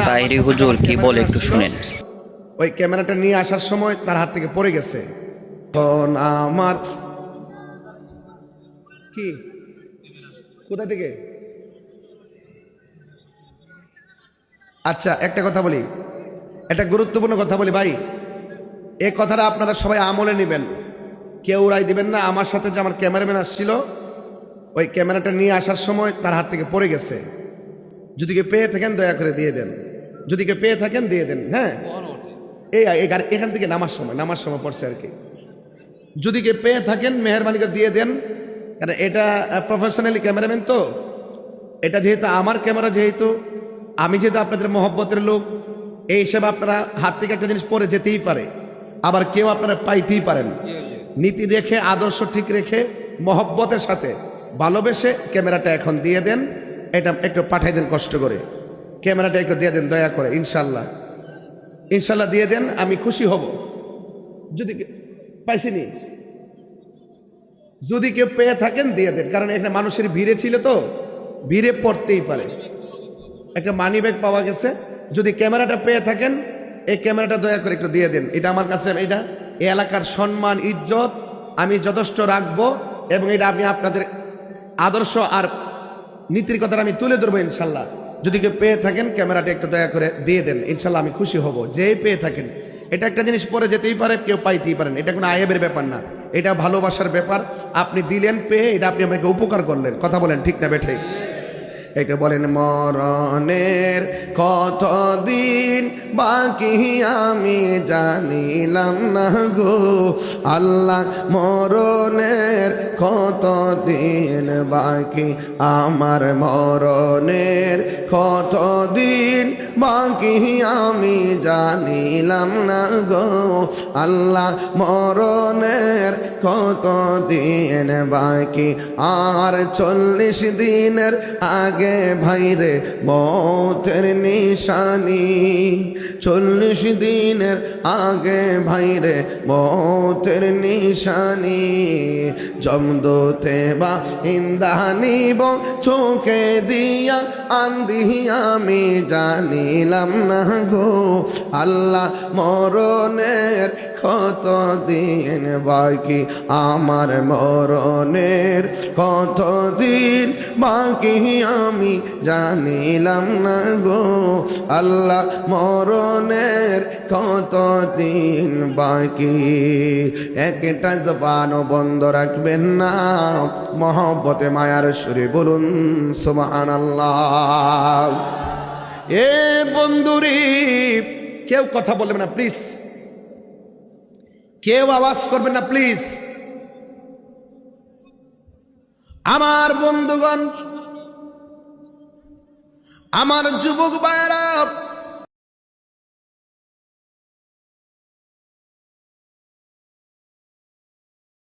তাহিরি হুজুর কি বলে একটু শুনেন। ওই ক্যামেরাটা নিয়ে আসার সময় তার হাত থেকে পড়ে গেছে। তখন আমার কি কোথা থেকে, আচ্ছা একটা কথা বলি, একটা গুরুত্বপূর্ণ কথা বলি ভাই, এই কথাটা আপনারা সবাই আমলে নেবেন, কেউ রায় দিবেন না। আমার সাথে যে আমার ক্যামেরাম্যান আসছিল, ওই ক্যামেরাটা নিয়ে আসার সময় তার হাত থেকে পড়ে গেছে। যদি কেউ পেয়ে থাকেন দয়া করে দিয়ে দেন, যদি কেউ পেয়ে থাকেন দিয়ে দেন। হ্যাঁ, এখান থেকে নামার সময় পড়ছে আর কি। যদি কেউ পেয়ে থাকেন মেহরবানি করে দিয়ে দেন, কারণ এটা প্রফেশনালি ক্যামেরাম্যান তো, এটা যেহেতু আমার ক্যামেরা, যেহেতু আমি যেহেতু আপনাদের মহব্বতের লোক, এই হিসেবে আপনারা হাত থেকে একটা জিনিস পরে যেতেই পারে, আবার কেউ আপনারা পাইতেই পারেন। নীতি রেখে, আদর্শ ঠিক রেখে, মহব্বতের সাথে ভালোবেসে ক্যামেরাটা এখন দিয়ে দেন। এটা একটু পাঠিয়ে দেন, কষ্ট করে ক্যামেরাটা একটু দিয়ে দেন দয়া করে, ইনশাল্লাহ ইনশাল্লাহ দিয়ে দেন, আমি খুশি হব। যদি পাইছিনি, যদি কেউ পেয়ে থাকেন দিয়ে দেন, কারণ এখানে মানুষের ভিড়ে ছিল তো, ভিড়ে পড়তেই পারে। একটা মানি ব্যাগ পাওয়া গেছে, যদি ক্যামেরাটা পেয়ে থাকেন এই ক্যামেরাটা দয়া করে একটু দিয়ে দেন। এটা আমার কাছে, এটা এই এলাকার সম্মান ইজ্জত আমি যথেষ্ট রাখবো, এবং এটা আমি আপনাদের আদর্শ আর নীতির কথা আমি তুলে ধরবো ইনশাল্লাহ। যদি কেউ পেয়ে থাকেন ক্যামেরাটা একটু দয়া করে দিয়ে দেন, ইনশাল্লাহ আমি খুশি হব। যেই পেয়ে থাকেন, এটা একটা জিনিস পরে যেতেই পারে, কেউ পাইতেই পারেন, এটা কোনো আয়েবের ব্যাপার না, এটা ভালোবাসার ব্যাপার। আপনি দিলেন পেয়ে, এটা আপনি আমাকে উপকার করলেন, কথা বলেন ঠিক না বেঠে? একটু বলেন, মরণের কতদিন বাকি আমি জানিলাম না গো আল্লাহ, মরণের কতদিন বাকি আমার, মরণের কতদিন বাকি আমি জানিলাম না গো আল্লাহ, মরণের কতদিন বাকি আর 40 দিনের আগে ভাইরে মতের নিশানি, 40 দিনের আগে ভাইরে মতের নিশানি, জমদূতে বা ইন্দানিব চোখে দিয়া আন্দি আমি জানিলাম না গো আল্লাহ, মরণের কতদিন বাকি আমার, মরণের কতদিন বাকি আমি জানিলাম না গো আল্লাহ, মরণের কতদিন বাকি। একটা জবানও বন্ধ রাখবেন না, মহব্বতে মায়ার সুরে বলুন সুবহানাল্লাহ। এ বন্ধুরি, কেউ কথা বলবেন না প্লিজ, কেউ আওয়াজ করবেন না প্লিজ। আমার বন্ধুগণ, আমার যুবক ভাইয়েরা,